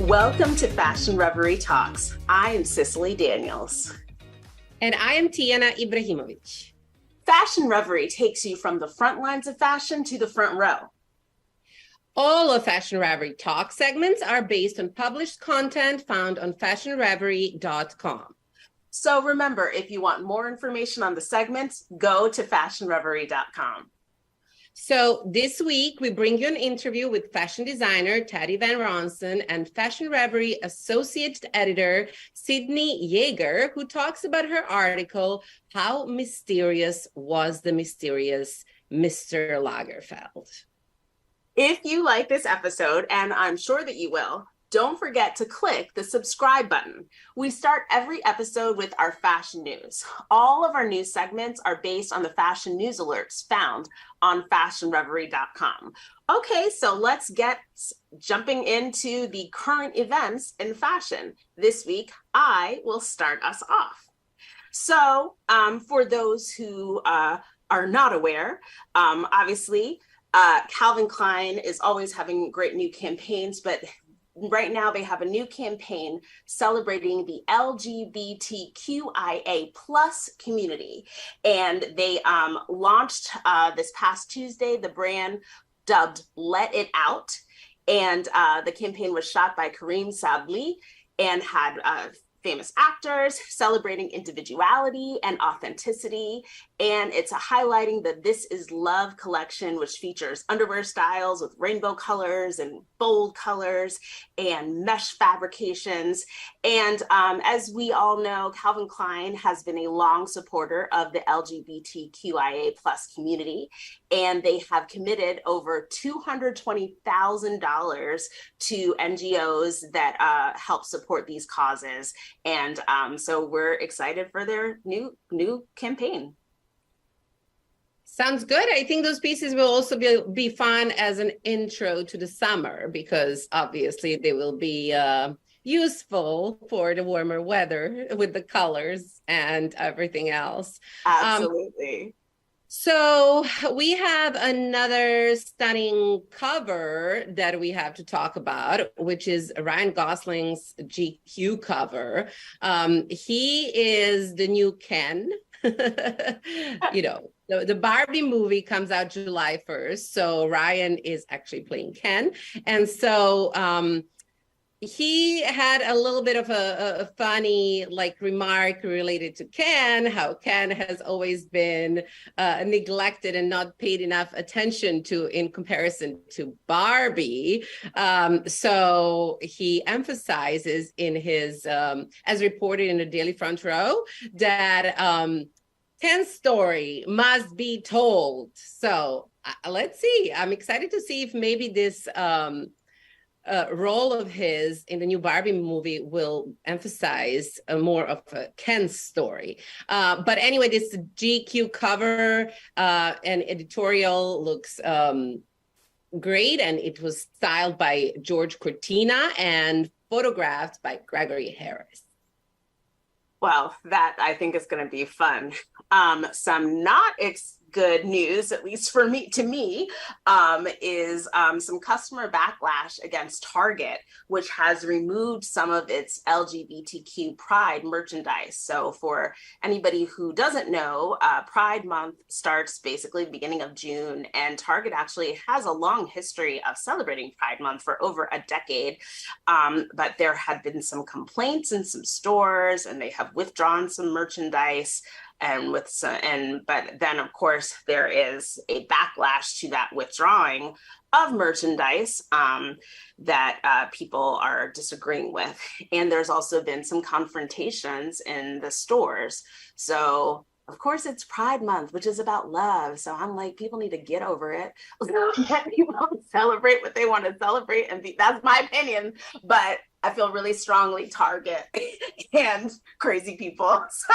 Welcome to Fashion Reverie Talks. I am Cicely Daniels. And I am Tiana Ibrahimovic. Fashion Reverie takes you from the front lines of fashion to the front row. All of Fashion Reverie Talk segments are based on published content found on fashionreverie.com. So remember, if you want more information on the segments, go to fashionreverie.com. So this week, we bring you an interview with fashion designer Teddy VonRanson and Fashion Reverie Associate Editor Sydney Yeager, who talks about her article, How Mysterious Was the Mysterious Mr. Lagerfeld? If you like this episode, and I'm sure that you will, don't forget to click the subscribe button. We start every episode with our fashion news. All of our news segments are based on the fashion news alerts found on fashionreverie.com. Okay, so let's get jumping into the current events in fashion. This week, I will start us off. So for those who are not aware, obviously, Calvin Klein is always having great new campaigns, but right now they have a new campaign celebrating the LGBTQIA plus community. And they launched this past Tuesday, the brand dubbed Let It Out. And the campaign was shot by Kareem Sabli and had famous actors celebrating individuality and authenticity. And it's highlighting the This Is Love collection, which features underwear styles with rainbow colors and bold colors and mesh fabrications. And as we all know, Calvin Klein has been a long supporter of the LGBTQIA plus community, and they have committed over $220,000 to NGOs that help support these causes. And so we're excited for their new campaign. Sounds good. I think those pieces will also be fun as an intro to the summer, because obviously they will be useful for the warmer weather with the colors and everything else. Absolutely. So we have another stunning cover that we have to talk about, which is Ryan Gosling's GQ cover. He is the new Ken. You know, the Barbie movie comes out July 1st. So Ryan is actually playing Ken. And so he had a little bit of a funny remark related to Ken, how Ken has always been neglected and not paid enough attention to in comparison to Barbie. So he emphasizes in his, as reported in the Daily Front Row, that Ken's story must be told. So let's see. I'm excited to see if maybe this role of his in the new Barbie movie will emphasize more of a Ken story. But anyway, this GQ cover and editorial looks great, and it was styled by George Cortina and photographed by Gregory Harris. Well, that I think is going to be fun. Some not good news, at least for me, is some customer backlash against Target, which has removed some of its LGBTQ Pride merchandise. So for anybody who doesn't know, Pride Month starts basically the beginning of June, and Target actually has a long history of celebrating Pride Month for over a decade. But there had been some complaints in some stores, and they have withdrawn some merchandise. But then of course there is a backlash to that withdrawing of merchandise that people are disagreeing with. And there's also been some confrontations in the stores. So of course it's Pride Month, which is about love. So I'm like, people need to get over it. Let people celebrate what they want to celebrate. And that's my opinion. But I feel really strongly Target and crazy people. So.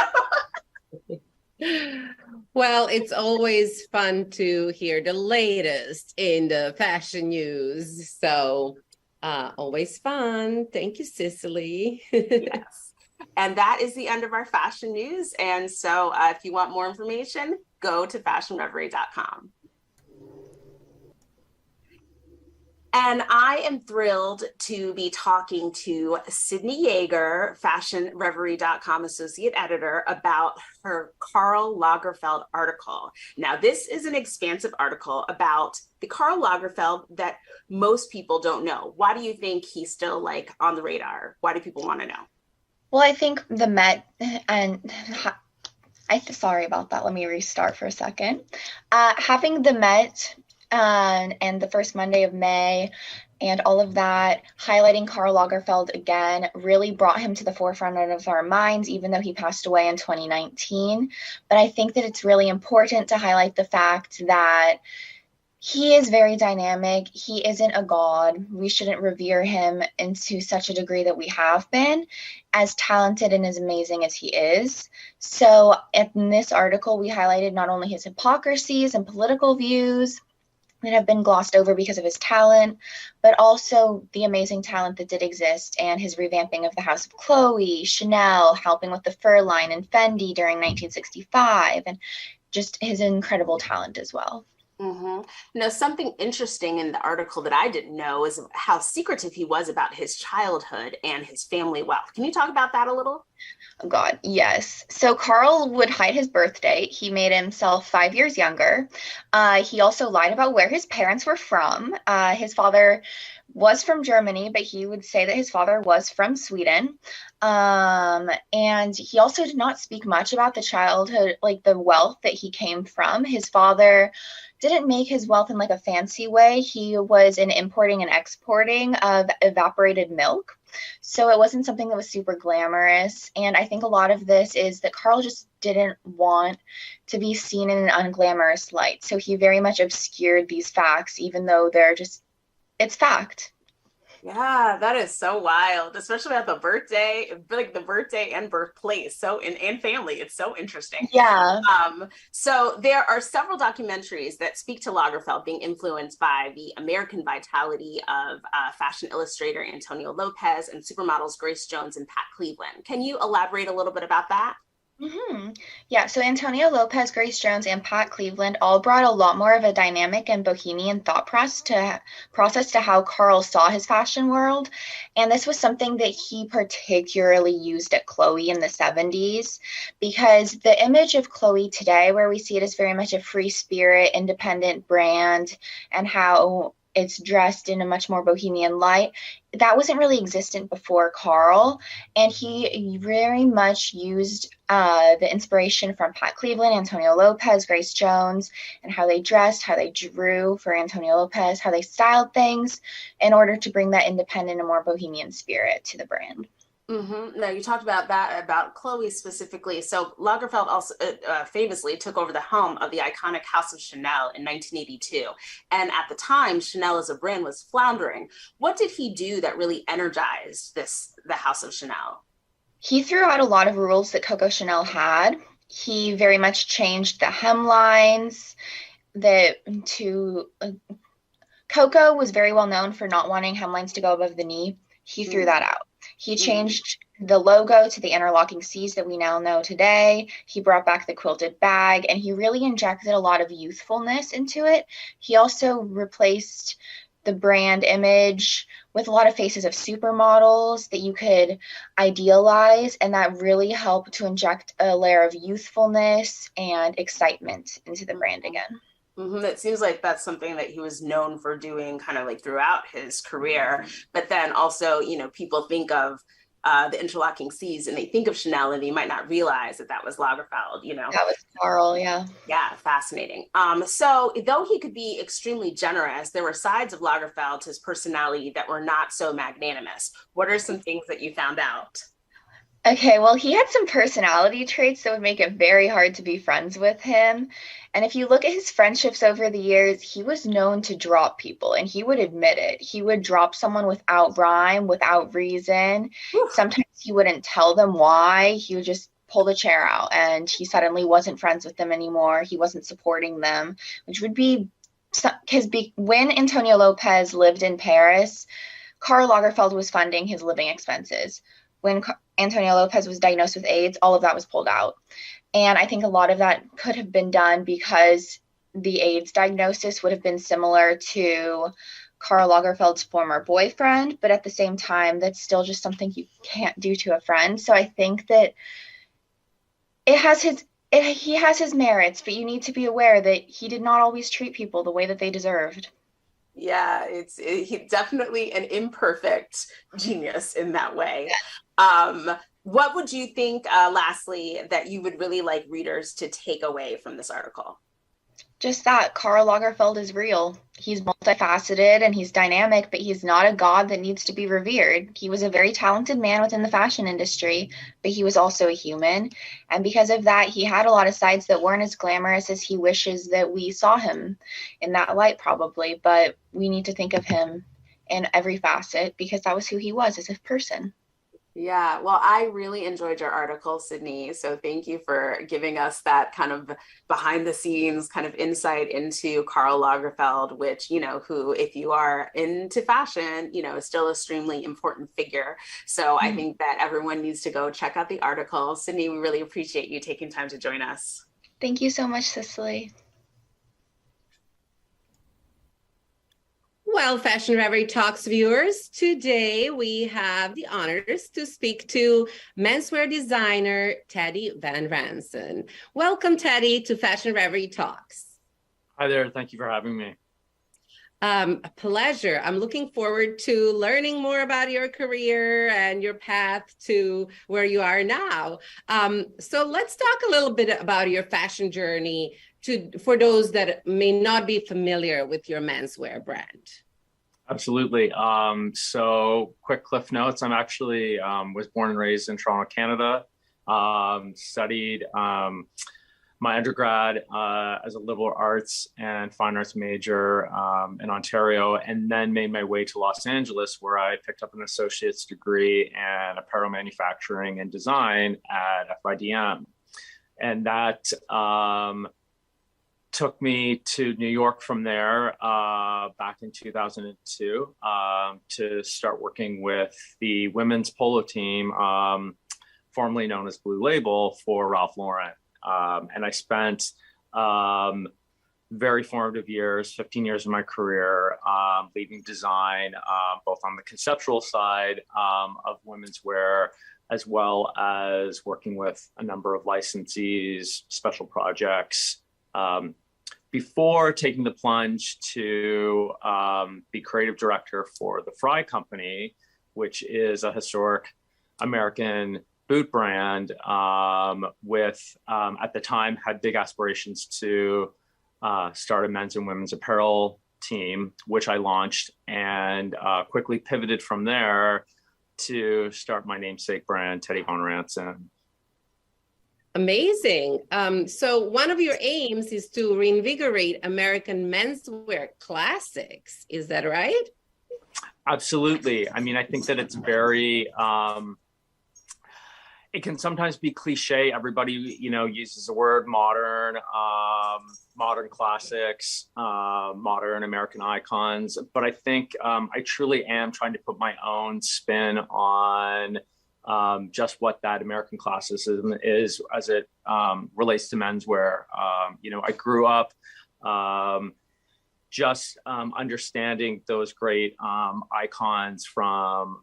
Well, it's always fun to hear the latest in the fashion news. So always fun. Thank you, Cicely. Yes. And that is the end of our fashion news. And so if you want more information, go to fashionreverie.com. And I am thrilled to be talking to Sydney Yeager, fashionreverie.com associate editor, about her Karl Lagerfeld article. Now, this is an expansive article about the Karl Lagerfeld that most people don't know. Why do you think he's still like on the radar? Why do people want to know? Well, I think the Met and sorry about that. Let me restart for a second. Having the Met and the first Monday of May and all of that, highlighting Karl Lagerfeld again, really brought him to the forefront of our minds, even though he passed away in 2019. But I think that it's really important to highlight the fact that he is very dynamic. He isn't a god. We shouldn't revere him into such a degree that we have been, as talented and as amazing as he is. So in this article, we highlighted not only his hypocrisies and political views that have been glossed over because of his talent, but also the amazing talent that did exist and his revamping of the House of Chloe, Chanel, helping with the fur line, and Fendi during 1965, and just his incredible talent as well. Mm-hmm. Now, something interesting in the article that I didn't know is how secretive he was about his childhood and his family wealth. Can you talk about that a little? Oh God, yes. So Karl would hide his birth date. He made himself 5 years younger. He also lied about where his parents were from. His father was from Germany, but he would say that his father was from Sweden. And he also did not speak much about the childhood, like the wealth that he came from. His father didn't make his wealth in like a fancy way. He was in importing and exporting of evaporated milk. So it wasn't something that was super glamorous. And I think a lot of this is that Karl just didn't want to be seen in an unglamorous light. So he very much obscured these facts, even though it's fact. Yeah, that is so wild, especially about the birthday, like the birthday and birthplace. So and family. It's so interesting. Yeah. So there are several documentaries that speak to Lagerfeld being influenced by the American vitality of fashion illustrator Antonio Lopez and supermodels Grace Jones and Pat Cleveland. Can you elaborate a little bit about that? Mm-hmm. Yeah, so Antonio Lopez, Grace Jones, and Pat Cleveland all brought a lot more of a dynamic and bohemian thought process to how Karl saw his fashion world. And this was something that he particularly used at Chloe in the 70s, because the image of Chloe today, where we see it as very much a free spirit, independent brand, and how it's dressed in a much more bohemian light, that wasn't really existent before Karl. And he very much used the inspiration from Pat Cleveland, Antonio Lopez, Grace Jones, and how they dressed, how they drew for Antonio Lopez, how they styled things in order to bring that independent and more bohemian spirit to the brand. Mm-hmm. Now, you talked about that, about Chloe specifically. So Lagerfeld also famously took over the helm of the iconic House of Chanel in 1982. And at the time, Chanel as a brand was floundering. What did he do that really energized the House of Chanel? He threw out a lot of rules that Coco Chanel had. He very much changed the hemlines. Coco was very well known for not wanting hemlines to go above the knee. He threw that out. He changed the logo to the interlocking C's that we now know today. He brought back the quilted bag, and he really injected a lot of youthfulness into it. He also replaced the brand image with a lot of faces of supermodels that you could idealize, and that really helped to inject a layer of youthfulness and excitement into the brand again. Mm-hmm. It seems like that's something that he was known for doing kind of like throughout his career. But then also, people think of the interlocking C's and they think of Chanel and they might not realize that was Lagerfeld, That was Karl, yeah. Yeah, fascinating. So though he could be extremely generous, there were sides of Lagerfeld to his personality that were not so magnanimous. What are some things that you found out? Okay, well, he had some personality traits that would make it very hard to be friends with him. And if you look at his friendships over the years, he was known to drop people, and he would admit it. He would drop someone without rhyme, without reason. Whew. Sometimes he wouldn't tell them why. He would just pull the chair out, and he suddenly wasn't friends with them anymore. He wasn't supporting them, which would be because when Antonio Lopez lived in Paris, Karl Lagerfeld was funding his living expenses. When Antonio Lopez was diagnosed with AIDS, all of that was pulled out. And I think a lot of that could have been done because the AIDS diagnosis would have been similar to Karl Lagerfeld's former boyfriend, but at the same time, that's still just something you can't do to a friend. So I think that he has his merits, but you need to be aware that he did not always treat people the way that they deserved. Yeah, he's definitely an imperfect genius in that way. What would you think, lastly, that you would really like readers to take away from this article? Just that Karl Lagerfeld is real. He's multifaceted and he's dynamic, but he's not a god that needs to be revered. He was a very talented man within the fashion industry, but he was also a human. And because of that, he had a lot of sides that weren't as glamorous as he wishes that we saw him in that light, probably. But we need to think of him in every facet because that was who he was as a person. Yeah, well, I really enjoyed your article, Sydney. So thank you for giving us that kind of behind the scenes kind of insight into Karl Lagerfeld, which, who, if you are into fashion, is still an extremely important figure. So I think that everyone needs to go check out the article. Sydney, we really appreciate you taking time to join us. Thank you so much, Cicely. Well, Fashion Reverie Talks viewers, today we have the honors to speak to menswear designer Teddy VonRanson. Welcome, Teddy, to Fashion Reverie Talks. Hi there. Thank you for having me. A pleasure. I'm looking forward to learning more about your career and your path to where you are now. So let's talk a little bit about your fashion journey for those that may not be familiar with your menswear brand. Absolutely. So quick cliff notes. I'm actually was born and raised in Toronto, Canada. Studied my undergrad as a liberal arts and fine arts major in Ontario, and then made my way to Los Angeles, where I picked up an associate's degree in apparel manufacturing and design at FIDM. And that took me to New York from there back in 2002 to start working with the women's polo team, formerly known as Blue Label, for Ralph Lauren. And I spent very formative years, 15 years of my career, leading design, both on the conceptual side of women's wear, as well as working with a number of licensees, special projects, before taking the plunge to be creative director for the Fry Company, which is a historic American boot brand with, at the time, had big aspirations to start a men's and women's apparel team, which I launched, and quickly pivoted from there to start my namesake brand, Teddy VonRanson. Amazing. So one of your aims is to reinvigorate American menswear classics. Is that right? Absolutely. I mean, I think that it's very, it can sometimes be cliche. Everybody, uses the word modern, modern classics, modern American icons. But I think I truly am trying to put my own spin on just what that American classicism is as it relates to menswear. I grew up just understanding those great icons from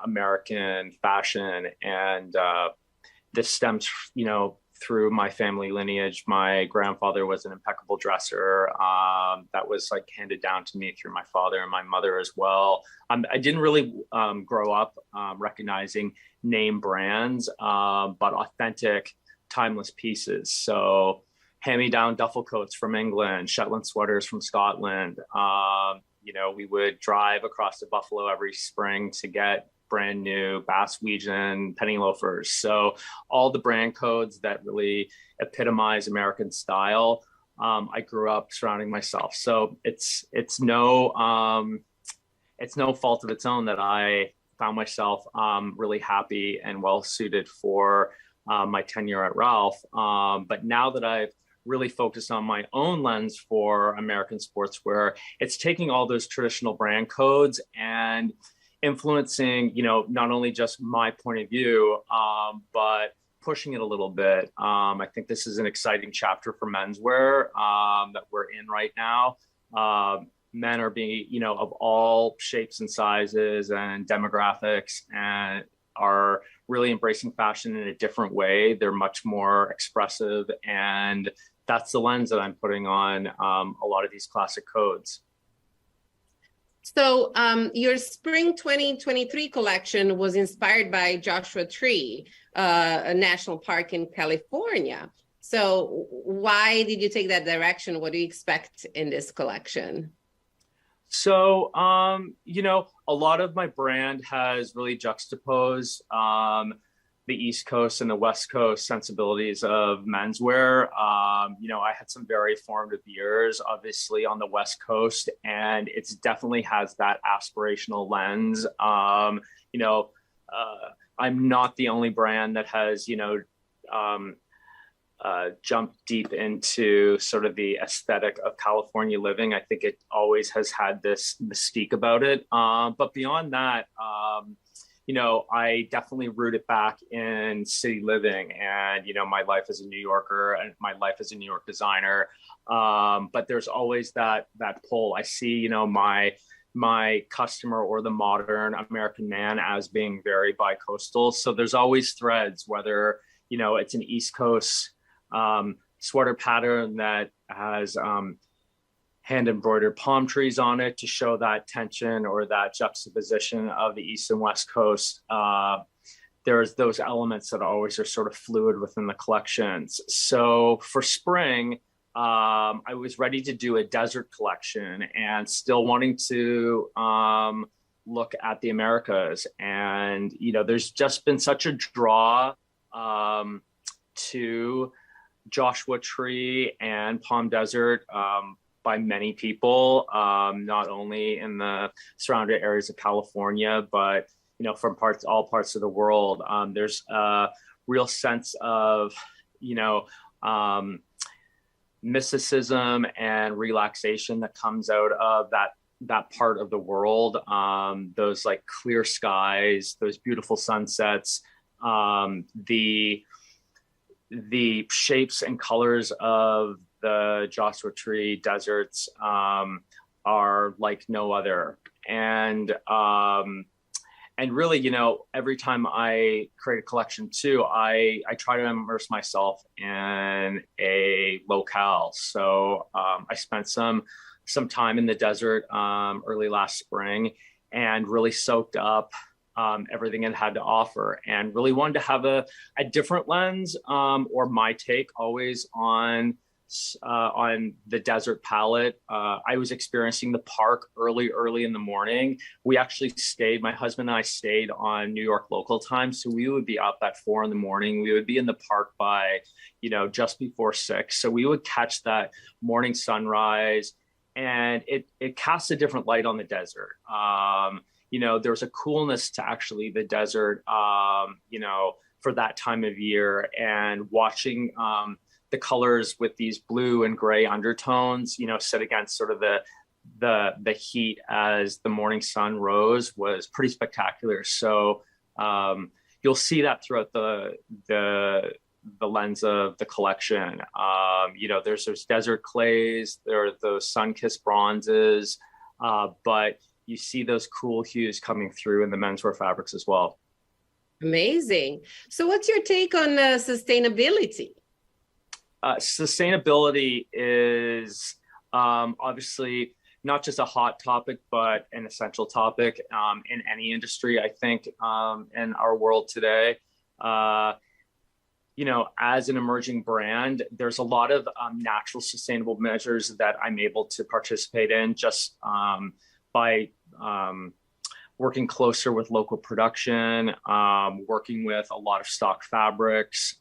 American fashion. And this stems, through my family lineage. My grandfather was an impeccable dresser that was handed down to me through my father and my mother as well. I didn't really grow up recognizing name brands, but authentic, timeless pieces. So hand-me-down duffel coats from England, Shetland sweaters from Scotland. We would drive across to Buffalo every spring to get brand new Baswegian penny loafers. So all the brand codes that really epitomize American style, I grew up surrounding myself. So it's no fault of its own that I found myself really happy and well suited for my tenure at Ralph. But now that I've really focused on my own lens for American sportswear, it's taking all those traditional brand codes and influencing, not only just my point of view, but pushing it a little bit. I think this is an exciting chapter for menswear that we're in right now. men are being, of all shapes and sizes and demographics, and are really embracing fashion in a different way. They're much more expressive, and that's the lens that I'm putting on a lot of these classic codes. So your spring 2023 collection was inspired by Joshua Tree, a national park in California. So why did you take that direction? What do you expect in this collection? So, a lot of my brand has really juxtaposed the East Coast and the West Coast sensibilities of menswear. I had some very formative years, obviously, on the West Coast, and it definitely has that aspirational lens. I'm not the only brand that has, jumped deep into sort of the aesthetic of California living. I think it always has had this mystique about it. But beyond that, I definitely root it back in city living and, my life as a New Yorker and my life as a New York designer. But there's always that pull. I see, my customer or the modern American man as being very bi-coastal. So there's always threads, whether, it's an East Coast sweater pattern that has hand embroidered palm trees on it to show that tension or that juxtaposition of the East and West Coast. There's those elements that always are sort of fluid within the collections. So for spring, I was ready to do a desert collection and still wanting to look at the Americas. And, there's just been such a draw to Joshua Tree and Palm Desert by many people, not only in the surrounding areas of California, but from all parts of the world. There's a real sense of mysticism and relaxation that comes out of that part of the world. Those like clear skies, those beautiful sunsets, the shapes and colors of the Joshua Tree deserts are like no other. And really, every time I create a collection too, I try to immerse myself in a locale. So I spent some time in the desert early last spring and really soaked up everything it had to offer, and really wanted to have a different lens or my take always on the desert palette. I was experiencing the park early in the morning. We actually my husband and I stayed on New York local time. So we would be up at 4 a.m. We would be in the park by, just before 6. So we would catch that morning sunrise, and it casts a different light on the desert. There's a coolness to actually the desert, for that time of year, and watching the colors with these blue and gray undertones, set against sort of the heat as the morning sun rose was pretty spectacular. So you'll see that throughout the lens of the collection. There's those desert clays, there are those sun-kissed bronzes, but you see those cool hues coming through in the menswear fabrics as well. Amazing. So what's your take on sustainability? Sustainability is obviously not just a hot topic, but an essential topic in any industry, I think, in our world today. As an emerging brand, there's a lot of natural sustainable measures that I'm able to participate in just by working closer with local production, working with a lot of stock fabrics,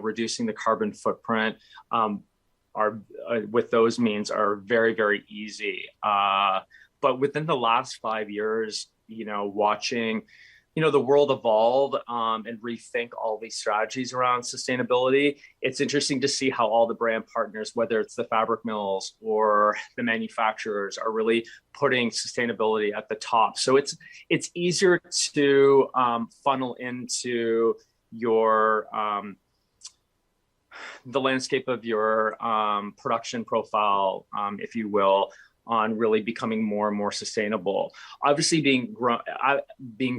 reducing the carbon footprint with those means are very, very easy. But within the last 5 years, watching the world evolve and rethink all these strategies around sustainability, it's interesting to see how all the brand partners, whether it's the fabric mills or the manufacturers, are really putting sustainability at the top. So it's easier to funnel into your the landscape of your production profile, if you will, on really becoming more and more sustainable. Obviously, being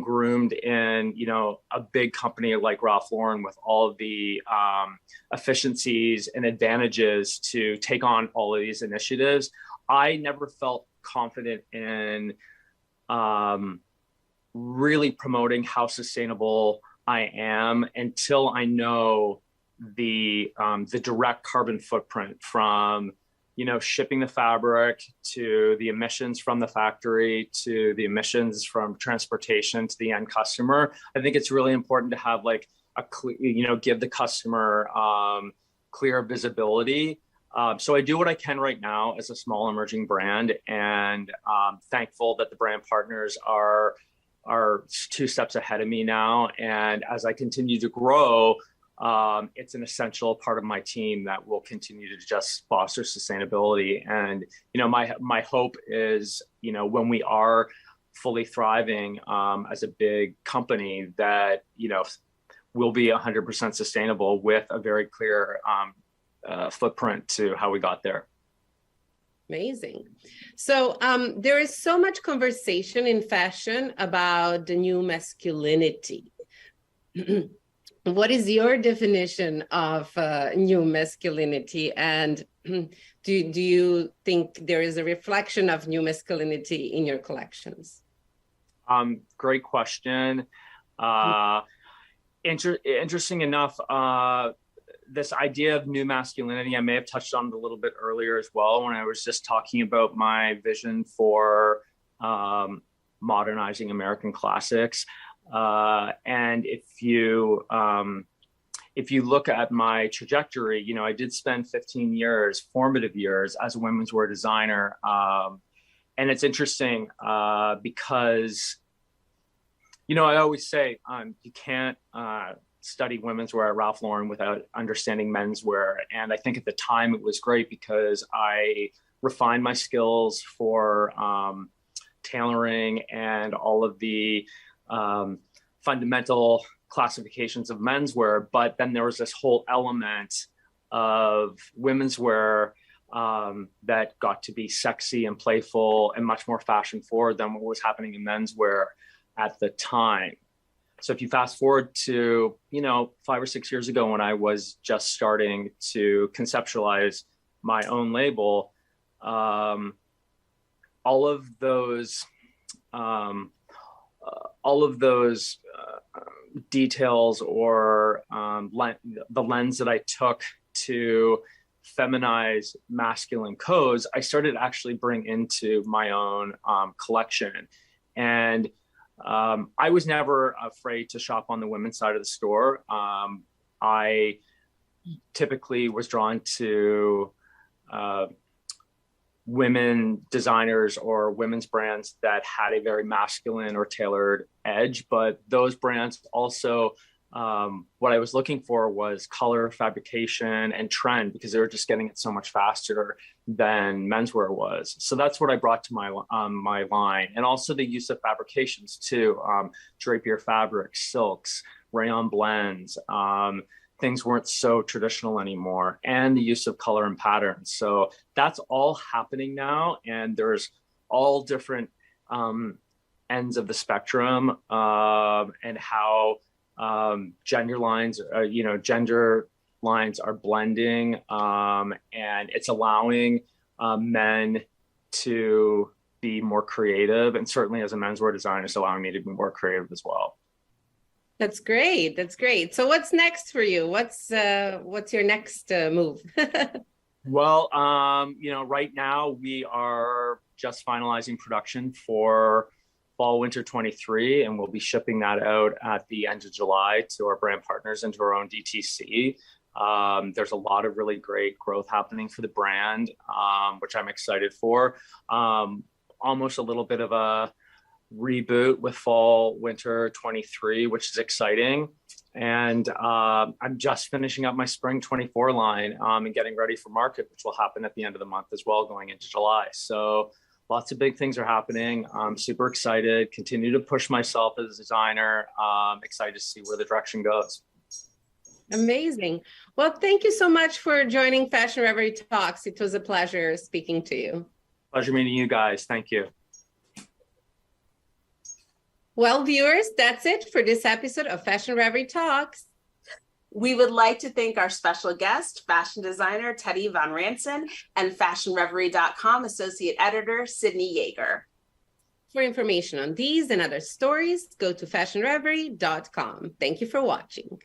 groomed in, you know, a big company like Ralph Lauren with all of the efficiencies and advantages to take on all of these initiatives, I never felt confident in really promoting how sustainable I am until I know the direct carbon footprint from, you know, shipping the fabric to the emissions from the factory to the emissions from transportation to the end customer. I think it's really important to have like a clear, you know, give the customer clear visibility. So I do what I can right now as a small emerging brand, and thankful that the brand partners are 2 steps ahead of me now. And as I continue to grow, it's an essential part of my team that will continue to just foster sustainability. And, you know, my hope is, you know, when we are fully thriving as a big company, that, you know, we'll be 100% sustainable with a very clear footprint to how we got there. Amazing. So there is so much conversation in fashion about the new masculinity. What is your definition of new masculinity? And do you think there is a reflection of new masculinity in your collections? Great question. Interesting enough, this idea of new masculinity, I may have touched on it a little bit earlier as well when I was just talking about my vision for modernizing American classics. And if you look at my trajectory, you know, I did spend 15 years, formative years, as a women's wear designer. And it's interesting because, you know, I always say you can't study women's wear at Ralph Lauren without understanding menswear. And I think at the time it was great because I refined my skills for tailoring and all of the fundamental classifications of menswear. But then there was this whole element of women's wear that got to be sexy and playful and much more fashion forward than what was happening in menswear at the time. So if you fast forward to, you know, 5 or 6 years ago when I was just starting to conceptualize my own label, all of those details or the lens that I took to feminize masculine codes, I started to actually bring into my own collection. And I was never afraid to shop on the women's side of the store. I typically was drawn to women designers or women's brands that had a very masculine or tailored edge, but those brands also, what I was looking for was color, fabrication, and trend, because they were just getting it so much faster than menswear was. So that's what I brought to my my line, and also the use of fabrications too, drapier fabrics, silks, rayon blends. Things weren't so traditional anymore, and the use of color and patterns. So that's all happening now, and there's all different ends of the spectrum, and how gender lines are blending, and it's allowing men to be more creative, and certainly as a menswear designer, it's allowing me to be more creative as well. That's great. That's great. So what's next for you? What's your next move? Well, right now we are just finalizing production for fall winter 23, and we'll be shipping that out at the end of July to our brand partners and to our own DTC. There's a lot of really great growth happening for the brand, which I'm excited for. Almost a little bit of a reboot with fall winter 23, which is exciting. And I'm just finishing up my spring 24 line and getting ready for market, which will happen at the end of the month as well, going into July. So lots of big things are happening. I'm super excited, continue to push myself as a designer. Excited to see where the direction goes. Amazing. Well, thank you so much for joining Fashion Reverie Talks. It was a pleasure speaking to you. Pleasure meeting you guys. Thank you. Well, viewers, that's it for this episode of Fashion Reverie Talks. We would like to thank our special guest, fashion designer Teddy VonRanson, and fashionreverie.com associate editor Sydney Yeager. For information on these and other stories, go to fashionreverie.com. Thank you for watching.